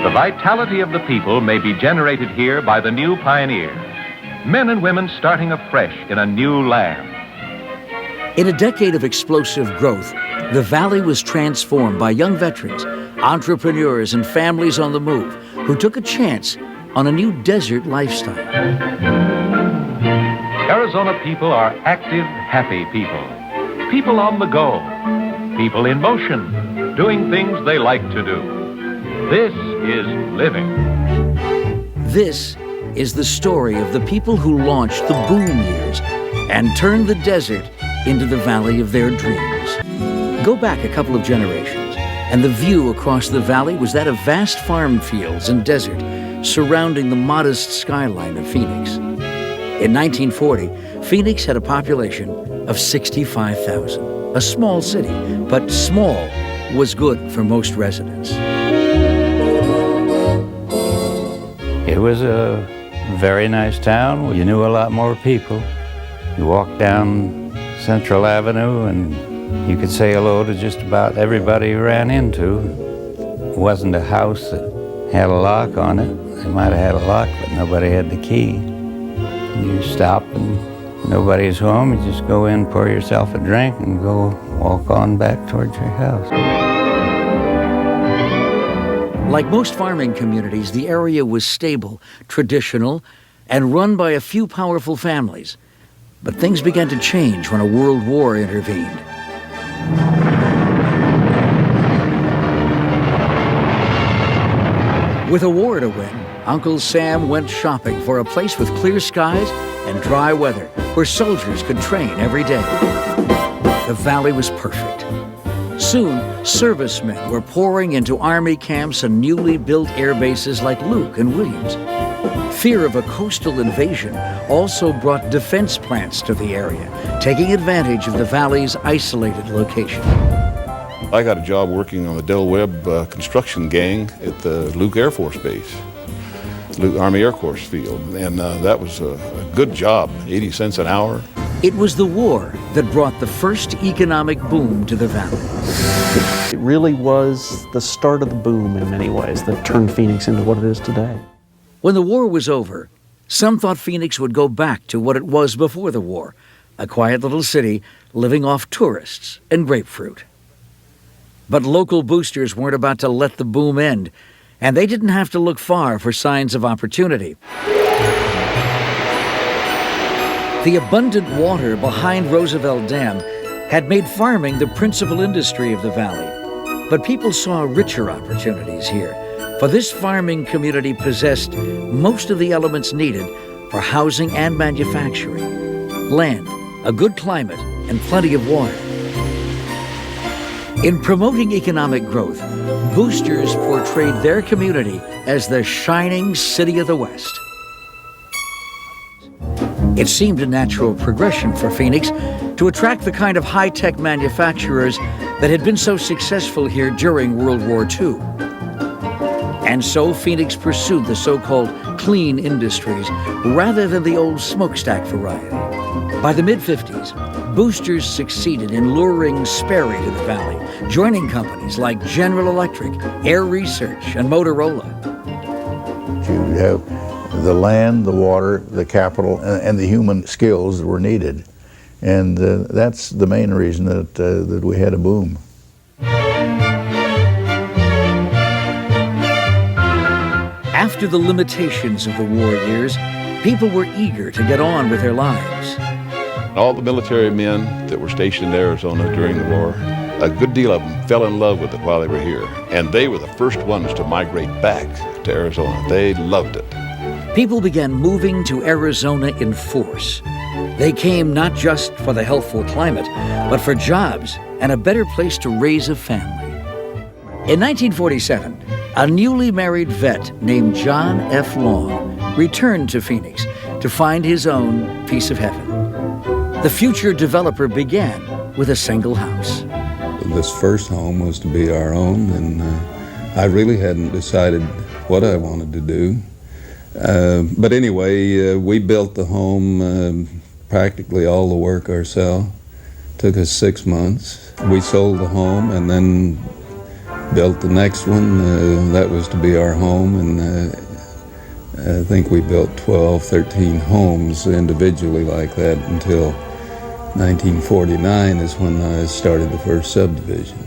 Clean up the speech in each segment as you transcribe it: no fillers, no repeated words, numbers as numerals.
The vitality of the people may be generated here by the new pioneer. Men and women starting afresh in a new land. In a decade of explosive growth, the valley was transformed by young veterans, entrepreneurs, and families on the move who took a chance on a new desert lifestyle. Arizona people are active, happy people. People on the go. People in motion, doing things they like to do. This is living. This is the story of the people who launched the boom years and turned the desert into the valley of their dreams. Go back a couple of generations, and the view across the valley was that of vast farm fields and desert surrounding the modest skyline of Phoenix. In 1940, Phoenix had a population of 65,000, a small city, but small was good for most residents. It was a very nice town. You knew a lot more people. You walked down Central Avenue and you could say hello to just about everybody you ran into. It wasn't a house that had a lock on it. They might have had a lock, but nobody had the key. You stop and nobody's home. You just go in, pour yourself a drink, and go walk on back towards your house. Like most farming communities, the area was stable, traditional, and run by a few powerful families. But things began to change when a world war intervened. With a war to win, Uncle Sam went shopping for a place with clear skies and dry weather where soldiers could train every day. The valley was perfect. Soon, servicemen were pouring into Army camps and newly built air bases like Luke and Williams. Fear of a coastal invasion also brought defense plants to the area, taking advantage of the valley's isolated location. I got a job working on the Del Webb construction gang at the Luke Air Force Base, Luke Army Air Force Field, and that was a good job, 80 cents an hour. It was the war that brought the first economic boom to the valley. It really was the start of the boom in many ways that turned Phoenix into what it is today. When the war was over, some thought Phoenix would go back to what it was before the war, a quiet little city living off tourists and grapefruit. But local boosters weren't about to let the boom end, and they didn't have to look far for signs of opportunity. The abundant water behind Roosevelt Dam had made farming the principal industry of the valley. But people saw richer opportunities here, for this farming community possessed most of the elements needed for housing and manufacturing: land, a good climate, and plenty of water. In promoting economic growth, boosters portrayed their community as the shining city of the West. It seemed a natural progression for Phoenix to attract the kind of high-tech manufacturers that had been so successful here during World War II. And so Phoenix pursued the so-called clean industries rather than the old smokestack variety. By the mid-50s, boosters succeeded in luring Sperry to the valley, joining companies like General Electric, Air Research, and Motorola. You have the land, the water, the capital, and the human skills that were needed. And that's the main reason that we had a boom. After the limitations of the war years, people were eager to get on with their lives. All the military men that were stationed in Arizona during the war, a good deal of them fell in love with it while they were here. And they were the first ones to migrate back to Arizona. They loved it. People began moving to Arizona in force. They came not just for the healthful climate, but for jobs and a better place to raise a family. In 1947, a newly married vet named John F. Long returned to Phoenix to find his own piece of heaven. The future developer began with a single house. This first home was to be our own, and I really hadn't decided what I wanted to do. But anyway, we built the home, practically all the work ourselves. Took us 6 months. We sold the home, and then built the next one. That was to be our home, and I think we built 12, 13 homes individually like that until 1949 is when I started the first subdivision.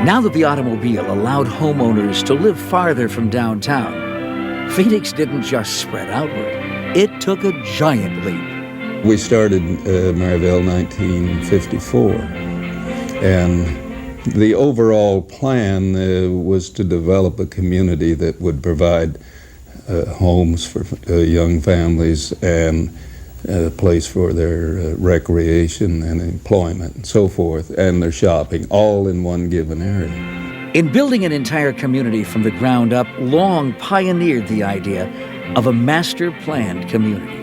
Now that the automobile allowed homeowners to live farther from downtown, Phoenix didn't just spread outward. It took a giant leap. We started Maryville 1954, and the overall plan was to develop a community that would provide homes for young families and a place for their recreation and employment and so forth, and their shopping, all in one given area. In building an entire community from the ground up, Long pioneered the idea of a master-planned community.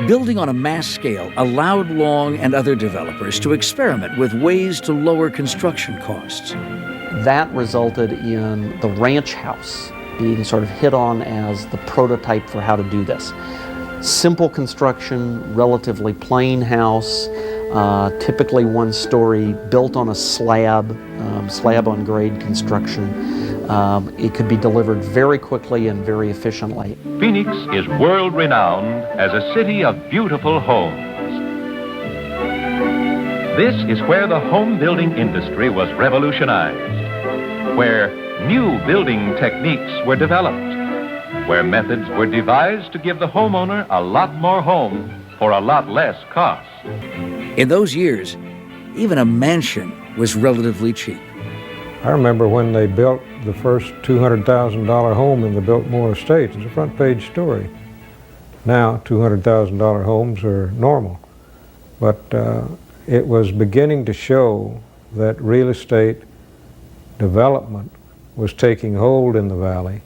Building on a mass scale allowed Long and other developers to experiment with ways to lower construction costs. That resulted in the ranch house being sort of hit on as the prototype for how to do this. Simple construction, relatively plain house, typically one story, built on a slab on grade construction. It could be delivered very quickly and very efficiently. Phoenix is world-renowned as a city of beautiful homes. This is where the home building industry was revolutionized, where new building techniques were developed, where methods were devised to give the homeowner a lot more home for a lot less cost. In those years, even a mansion was relatively cheap. I remember when they built the first $200,000 home in the Biltmore Estates. It's a front page story. Now, $200,000 homes are normal. But it was beginning to show that real estate development was taking hold in the valley,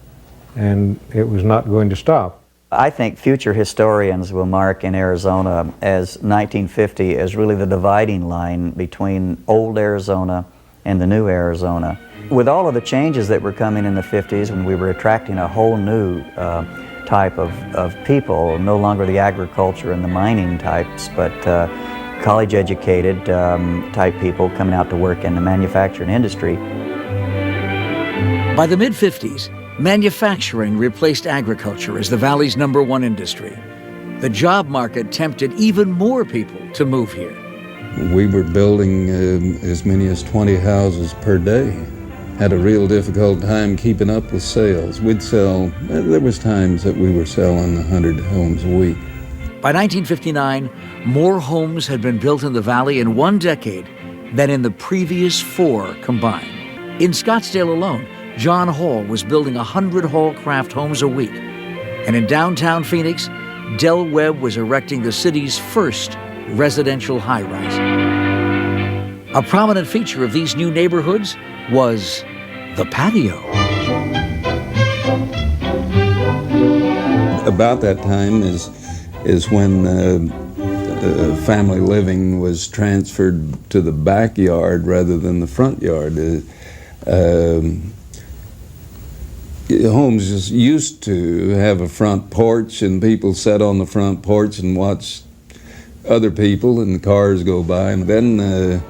and it was not going to stop. I think future historians will mark in Arizona as 1950 as really the dividing line between old Arizona and the new Arizona. With all of the changes that were coming in the 50s, when we were attracting a whole new type of people, no longer the agriculture and the mining types, but college-educated type people coming out to work in the manufacturing industry. By the mid-50s, manufacturing replaced agriculture as the valley's #1 industry. The job market tempted even more people to move here. We were building as many as 20 houses per day. Had a real difficult time keeping up with sales. There was times that we were selling 100 homes a week. By 1959, more homes had been built in the valley in one decade than in the previous 4 combined. In Scottsdale alone, John Hall was building 100 Hallcraft homes a week. And in downtown Phoenix, Del Webb was erecting the city's first residential high-rise. A prominent feature of these new neighborhoods was the patio. About that time is when family living was transferred to the backyard rather than the front yard. Homes just used to have a front porch, and people sat on the front porch and watched other people and cars go by. And then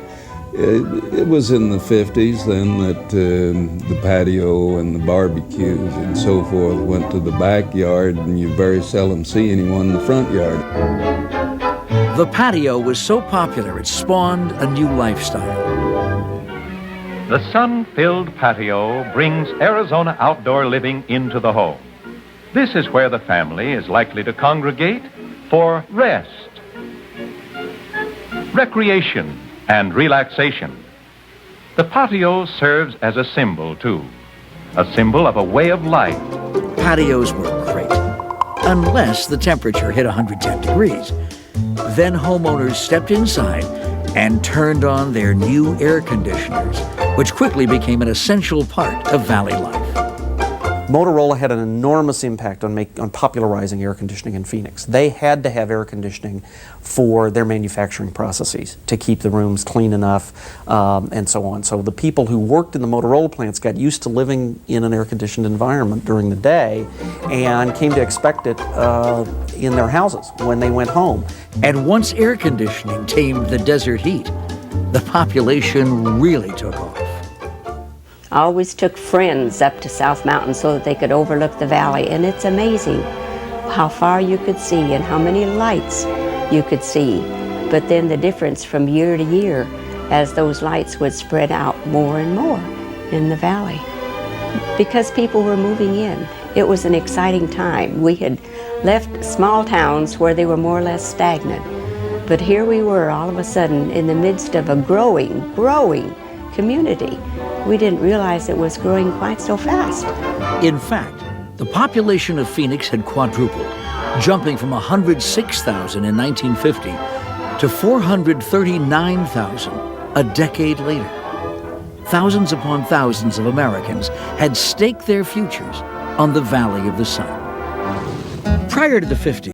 it was in the 50s then that the patio and the barbecues and so forth went to the backyard, and you very seldom see anyone in the front yard. The patio was so popular it spawned a new lifestyle. The sun-filled patio brings Arizona outdoor living into the home. This is where the family is likely to congregate for rest, recreation, and relaxation. The patio serves as a symbol, too, a symbol of a way of life. Patios were great, unless the temperature hit 110 degrees. Then homeowners stepped inside and turned on their new air conditioners, which quickly became an essential part of valley life. Motorola had an enormous impact on popularizing air conditioning in Phoenix. They had to have air conditioning for their manufacturing processes to keep the rooms clean enough and so on. So the people who worked in the Motorola plants got used to living in an air-conditioned environment during the day and came to expect it in their houses when they went home. And once air conditioning tamed the desert heat, the population really took off. I always took friends up to South Mountain so that they could overlook the valley, and it's amazing how far you could see and how many lights you could see. But then the difference from year to year as those lights would spread out more and more in the valley because people were moving in. It was an exciting time. We had left small towns where they were more or less stagnant, but here we were all of a sudden in the midst of a growing community. We didn't realize it was growing quite so fast. In fact, the population of Phoenix had quadrupled, jumping from 106,000 in 1950 to 439,000 a decade later. Thousands upon thousands of Americans had staked their futures on the Valley of the Sun. Prior to the 50s,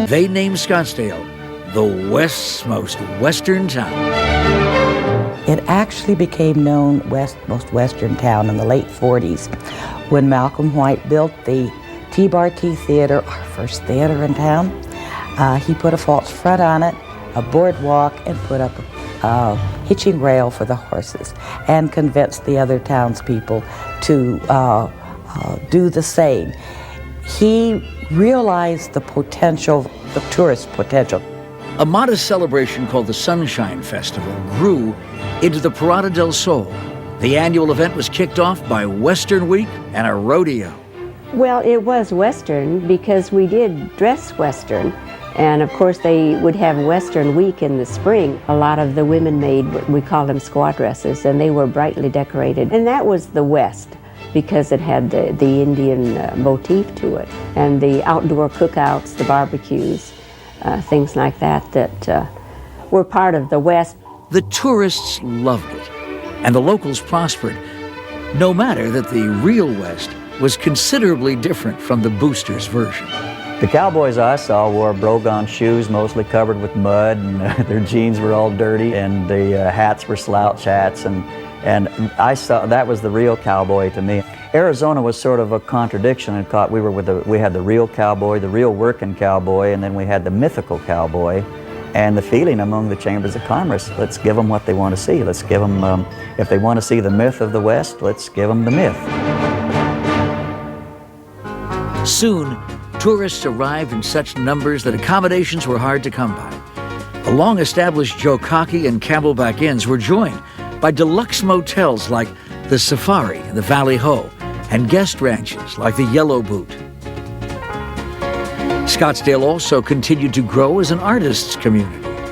they named Scottsdale the West's most western town. It actually became known most western town in the late 40s when Malcolm White built the T-Bar-T Theater, our first theater in town. He put a false front on it, a boardwalk, and put up a hitching rail for the horses, and convinced the other townspeople to do the same. He realized the potential, the tourist potential. A modest celebration called the Sunshine Festival grew into the Parada del Sol. The annual event was kicked off by Western Week and a rodeo. Well, it was Western because we did dress Western. And of course they would have Western Week in the spring. A lot of the women made what we call them squaw dresses, and they were brightly decorated. And that was the West, because it had the Indian motif to it, and the outdoor cookouts, the barbecues, things like that were part of the West. The tourists loved it, and the locals prospered, no matter that the real West was considerably different from the Boosters version. The cowboys I saw wore brogan shoes, mostly covered with mud, and their jeans were all dirty, and the hats were slouch hats, and I saw that was the real cowboy to me. Arizona was sort of a contradiction. And we had the real cowboy, the real working cowboy, and then we had the mythical cowboy. And the feeling among the chambers of commerce, let's give them what they want to see. Let's give them, if they want to see the myth of the West, let's give them the myth. Soon, tourists arrived in such numbers that accommodations were hard to come by. The long-established Joe Cocky and Camelback Inns were joined by deluxe motels like the Safari and the Valley Ho, and guest ranches like the Yellow Boot. Scottsdale also continued to grow as an artists' community.